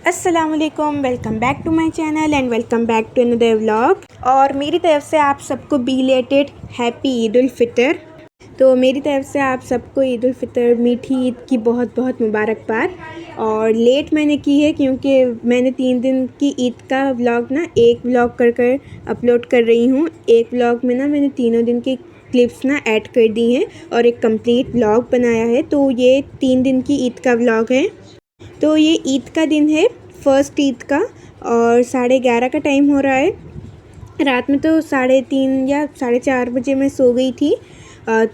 अस्सलामुअलैकुम, welcome back to my channel and welcome back to another vlog. और मेरी तरफ़ से आप सबको बिलेटेड हैप्पी ईद उल फ़ितर। तो मेरी तरफ़ से आप सबको ईद उल फ़ितर मीठी ईद की बहुत बहुत मुबारकबाद। और लेट मैंने की है क्योंकि मैंने 3 दिन की ईद का व्लॉग ना एक व्लॉग कर अपलोड कर रही हूँ। एक व्लॉग में ना मैंने तीनों दिन की क्लिप्स ना ऐड कर दी हैं और एक कंप्लीट व्लॉग बनाया है। तो ये 3 दिन की ईद का व्लॉग है। तो ये ईद का दिन है, फ़र्स्ट ईद का, और 11:30 का टाइम हो रहा है। रात में तो 3:30 या 4:30 बजे मैं सो गई थी।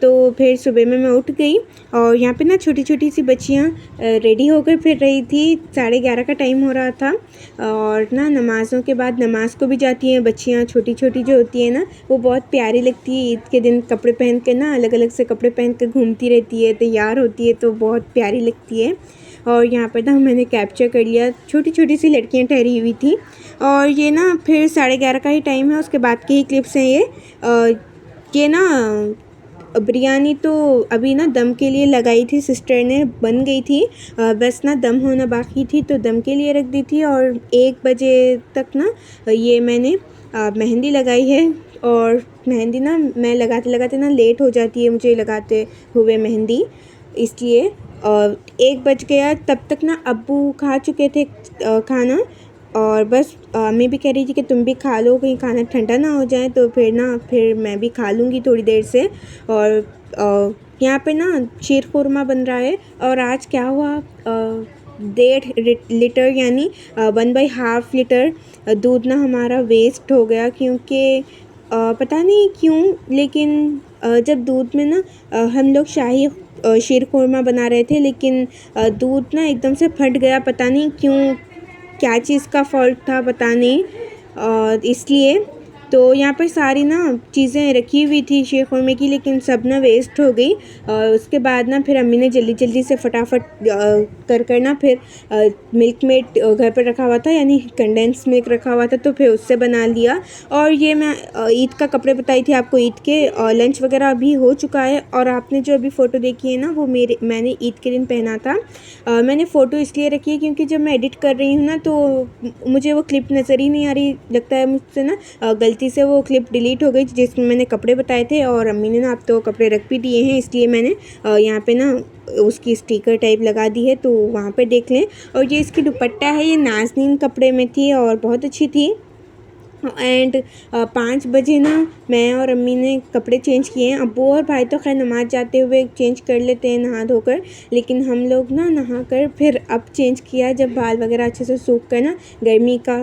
तो फिर सुबह में मैं उठ गई और यहाँ पे ना छोटी छोटी सी बच्चियाँ रेडी होकर फिर रही थी। 11:30 का टाइम हो रहा था और ना नमाज़ों के बाद नमाज़ को भी जाती हैं बच्चियाँ। छोटी छोटी जो होती है ना, वो बहुत प्यारी लगती है। ईद के दिन कपड़े पहन के ना, अलग अलग से कपड़े पहन कर घूमती रहती है, तैयार होती है, तो बहुत प्यारी लगती है। और यहाँ पर ना मैंने कैप्चर कर लिया, छोटी छोटी सी लड़कियाँ ठहरी हुई थी। और ये ना फिर 11:30 का ही टाइम है, उसके बाद की ही क्लिप्स हैं ये ना बिरयानी तो अभी ना दम के लिए लगाई थी सिस्टर ने, बन गई थी, बस ना दम होना बाकी थी तो दम के लिए रख दी थी। और 1 बजे तक ना ये मैंने मेहंदी लगाई है। और मेहंदी ना मैं लगाते लगाते ना लेट हो जाती है मुझे लगाते हुए मेहंदी, इसलिए 1 बज गया। तब तक ना अब्बू खा चुके थे खाना, और बस अम्मी भी कह रही थी कि तुम भी खा लो, कहीं खाना ठंडा ना हो जाए। तो फिर मैं भी खा लूँगी थोड़ी देर से। और यहाँ पे ना शीर खुरमा बन रहा है। और आज क्या हुआ, 1.5 लीटर यानी 1/2 लीटर दूध ना हमारा वेस्ट हो गया, क्योंकि पता नहीं क्यों, लेकिन जब दूध में ना हम लोग शाही शीर खुरमा बना रहे थे, लेकिन दूध ना एकदम से फट गया। पता नहीं क्यों, क्या चीज़ का फ़ॉल्ट था पता नहीं, और इसलिए तो यहाँ पर सारी ना चीज़ें रखी हुई थी शीर खुरमे की, लेकिन सब ना वेस्ट हो गई। और उसके बाद ना फिर अम्मी ने जल्दी जल्दी से फटाफट कर ना फिर मिल्क मेड घर पर रखा हुआ था, यानी कंडेंस मिल्क रखा हुआ था, तो फिर उससे बना लिया। और ये मैं ईद का कपड़े बताई थी आपको, ईद के लंच वगैरह अभी हो चुका है। और आपने जो अभी फ़ोटो देखी है ना, वो मैंने ईद के दिन पहना था। मैंने फ़ोटो इसलिए रखी है क्योंकि जब मैं एडिट कर रही हूँ ना, तो मुझे वो क्लिप नज़र ही नहीं आ रही। लगता है मुझसे ना गलती से वो क्लिप डिलीट हो गई जिसमें मैंने कपड़े बताए थे, और अम्मी ने ना अब तो कपड़े रख भी दिए हैं, इसलिए मैंने यहाँ पे ना उसकी स्टिकर टाइप लगा दी है, तो वहाँ पे देख लें। और ये इसकी दुपट्टा है, ये नाज़नीन कपड़े में थी और बहुत अच्छी थी। एंड 5 बजे ना मैं और अम्मी ने कपड़े चेंज किए हैं। अब्बू और भाई तो खैर नमाज़ जाते हुए चेंज कर लेते हैं नहा धोकर, लेकिन हम लोग ना नहा कर फिर अब चेंज किया, जब बाल वगैरह अच्छे से सूख कर ना गर्मी का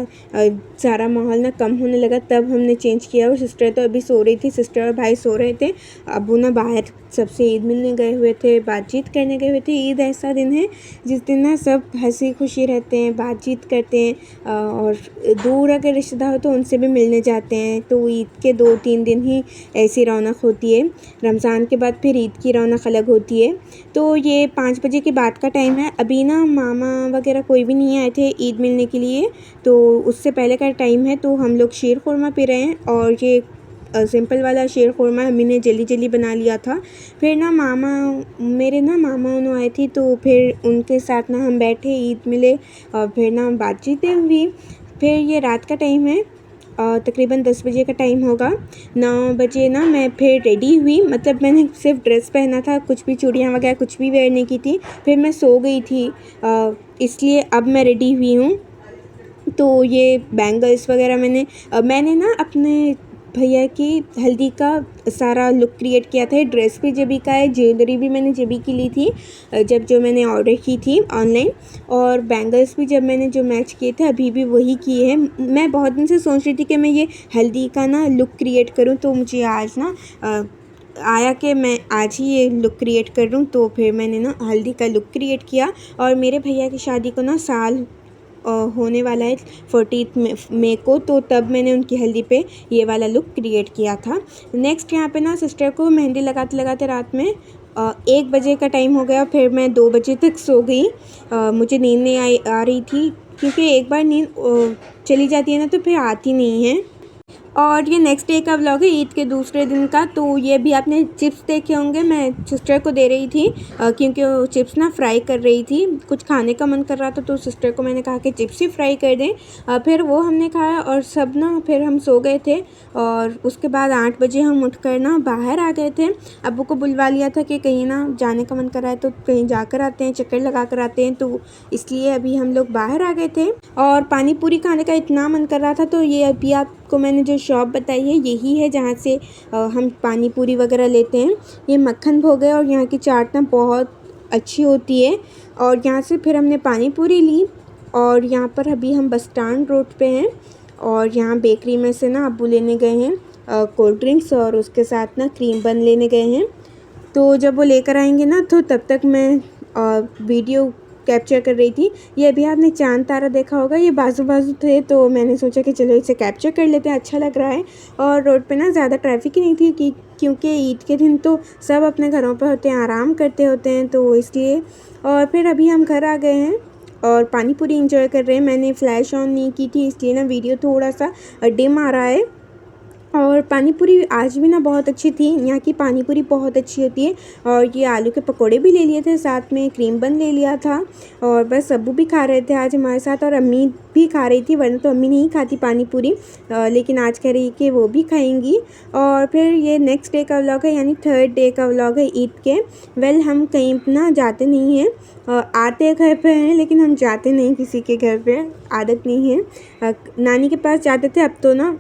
सारा माहौल ना कम होने लगा, तब हमने चेंज किया। और सिस्टर तो अभी सो रही थी, सिस्टर और भाई सो रहे थे। अब्बू ना बाहर सबसे ईद मिलने गए हुए थे, बातचीत करने गए हुए थे। ईद ऐसा दिन है जिस दिन ना सब हंसी खुशी रहते हैं, बातचीत करते हैं, और दूर अगर रिश्तेदार हो तो उनसे भी मिलने जाते हैं। तो ईद के 2-3 दिन ही ऐसी रौनक होती है। रमज़ान के बाद फिर ईद की रौनक अलग होती है। तो ये 5 बजे के बाद का टाइम है। अभी ना मामा वगैरह कोई भी नहीं आए थे ईद मिलने के लिए, तो उससे पहले का टाइम है। तो हम लोग शीर खुरमा पी रहे हैं, और ये सिंपल वाला शीर खुरमा मम्मी ने जल्दी जल्दी बना लिया था। फिर ना मेरे ना मामा उन्होंने आए थी, तो फिर उनके साथ ना हम बैठे, ईद मिले, और फिर ना बातचीतें हुई। फिर ये रात का टाइम है, तकरीबन 10 बजे का टाइम होगा। 9 बजे ना मैं फिर रेडी हुई, मतलब मैंने सिर्फ ड्रेस पहना था, कुछ भी चूड़ियाँ वगैरह कुछ भी वेयर नहीं की थी। फिर मैं सो गई थी, इसलिए अब मैं रेडी हुई हूँ। तो ये बैंगल्स वगैरह मैंने ना अपने भैया की हल्दी का सारा लुक क्रिएट किया था। ड्रेस भी जेबी का है, ज्वेलरी भी मैंने जेबी की ली थी जो मैंने ऑर्डर की थी ऑनलाइन, और बैंगल्स भी जब मैंने जो मैच किए थे अभी भी वही किए हैं। मैं बहुत दिन से सोच रही थी कि मैं ये हल्दी का ना लुक क्रिएट करूँ, तो मुझे आज ना आया कि मैं आज ही ये लुक क्रिएट कर लूँ। तो फिर मैंने ना हल्दी का लुक क्रिएट किया। और मेरे भैया की शादी को ना साल होने वाला है 14 मई को, तो तब मैंने उनकी हल्दी पे ये वाला लुक क्रिएट किया था। नेक्स्ट यहाँ पे ना सिस्टर को मेहंदी लगाते लगाते रात में 1 बजे का टाइम हो गया। फिर मैं 2 बजे तक सो गई। मुझे नींद नहीं आ रही थी, क्योंकि एक बार नींद चली जाती है ना तो फिर आती नहीं है। और ये नेक्स्ट डे का व्लॉग है, ईद के दूसरे दिन का। तो ये भी आपने चिप्स देखे होंगे, मैं सिस्टर को दे रही थी क्योंकि वो चिप्स ना फ्राई कर रही थी, कुछ खाने का मन कर रहा था तो सिस्टर को मैंने कहा कि चिप्स ही फ्राई कर दें। फिर वो हमने खाया और सब ना फिर हम सो गए थे। और उसके बाद 8 बजे हम उठकर ना बाहर आ गए थे। अब्बू को बुलवा लिया था कि कहीं ना जाने का मन कर रहा है तो कहीं जाकर आते हैं, चक्कर लगा कर आते हैं, तो इसलिए अभी हम लोग बाहर आ गए थे। और पानी पूरी खाने का इतना मन कर रहा था, तो ये अभी आपको मैंने जो शॉप बताई है यही है जहाँ से हम पानी पूरी वगैरह लेते हैं। ये मक्खन भोग है और यहाँ की चाट ना बहुत अच्छी होती है। और यहाँ से फिर हमने पानी पूरी ली और यहाँ पर अभी हम बस स्टैंड रोड पे हैं। और यहाँ बेकरी में से ना अब्बू लेने गए हैं कोल्ड ड्रिंक्स और उसके साथ ना क्रीम बन लेने गए हैं। तो जब वो लेकर आएंगे ना तो तब तक मैं वीडियो कैप्चर कर रही थी। ये अभी आपने चांद तारा देखा होगा, ये बाजू बाजू थे तो मैंने सोचा कि चलो इसे कैप्चर कर लेते हैं, अच्छा लग रहा है। और रोड पे ना ज़्यादा ट्रैफिक ही नहीं थी क्योंकि ईद के दिन तो सब अपने घरों पर होते हैं, आराम करते होते हैं, तो इसलिए। और फिर अभी हम घर आ गए हैं और पानी पूरी इंजॉय कर रहे हैं। मैंने फ्लैश ऑन नहीं की थी इसलिए ना वीडियो थोड़ा सा डिम आ रहा है। और पानी पूरी आज भी ना बहुत अच्छी थी, यहाँ की पानी पूरी बहुत अच्छी होती है। और ये आलू के पकोड़े भी ले लिए थे, साथ में क्रीम बन ले लिया था। और बस अब्बू भी खा रहे थे आज हमारे साथ और अम्मी भी खा रही थी, वरना तो अम्मी नहीं खाती पानी पूरी, लेकिन आज कह रही कि वो भी खाएंगी। और फिर ये नेक्स्ट डे का व्लॉग है, यानी थर्ड डे का व्लॉग है ईद के। वेल हम कहीं ना जाते नहीं हैं, आते घर पे हैं लेकिन हम जाते नहीं किसी के घर पे, आदत नहीं है। नानी के पास जाते थे, अब तो ना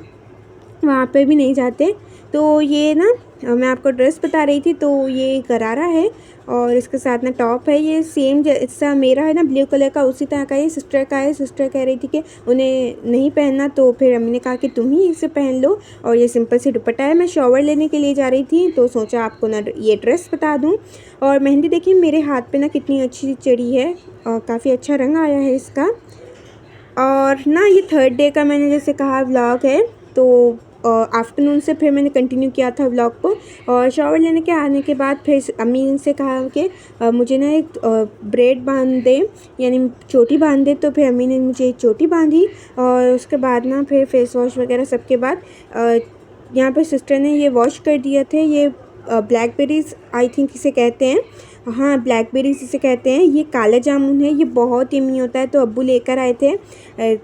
वहाँ पे भी नहीं जाते। तो ये ना मैं आपको ड्रेस बता रही थी, तो ये गरारा है और इसके साथ ना टॉप है, ये सेम जैसा मेरा है ना ब्लू कलर का, उसी तरह का ये सिस्टर का है। सिस्टर कह रही थी कि उन्हें नहीं पहनना, तो फिर अम्मी ने कहा कि तुम ही इसे पहन लो। और ये सिंपल सी दुपट्टा है। मैं शॉवर लेने के लिए जा रही थी तो सोचा आपको ना ये ड्रेस बता दूँ। और मेहंदी देखिए मेरे हाथ पर ना कितनी अच्छी चढ़ी है और काफ़ी अच्छा रंग आया है इसका। और ना ये थर्ड डे का मैंने जैसे कहा व्लॉग है, तो आफ्टरनून से फिर मैंने कंटिन्यू किया था व्लॉग को। और शॉवर लेने के आने के बाद फिर अम्मी से कहा कि मुझे ना एक ब्रेड बांध दे, यानी चोटी बांध दे। तो फिर अम्मी ने मुझे चोटी बांधी और उसके बाद ना फिर फेस वॉश वगैरह सबके बाद यहाँ पर सिस्टर ने ये वॉश कर दिए थे। ये ब्लैकबेरीज़ आई थिंक इसे कहते हैं, हाँ ब्लैकबेरीज इसे कहते हैं। ये काला जामुन है, ये बहुत यम्मी होता है, तो अब्बू लेकर आए थे,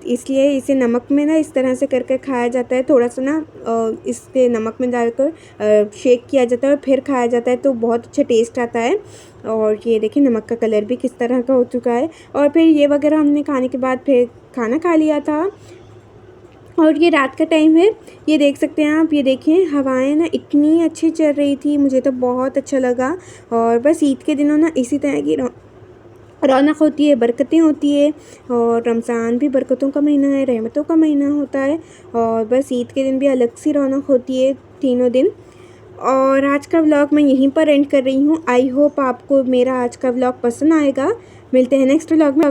इसलिए इसे नमक में ना इस तरह से करके खाया जाता है। थोड़ा सा ना इसके नमक में डालकर शेक किया जाता है और फिर खाया जाता है, तो बहुत अच्छा टेस्ट आता है। और ये देखिए नमक का कलर भी किस तरह का हो चुका है। और फिर ये वगैरह हमने खाने के बाद फिर खाना खा लिया था। और ये रात का टाइम है, ये देख सकते हैं आप, ये देखें हवाएं ना इतनी अच्छी चल रही थी, मुझे तो बहुत अच्छा लगा। और बस ईद के दिनों ना इसी तरह की रौनक होती है, बरकतें होती है। और रमज़ान भी बरकतों का महीना है, रहमतों का महीना होता है। और बस ईद के दिन भी अलग सी रौनक होती है तीनों दिन। और आज का व्लॉग मैं यहीं पर एंड कर रही हूँ। आई होप आपको मेरा आज का व्लॉग पसंद आएगा। मिलते हैं नेक्स्ट व्लॉग में।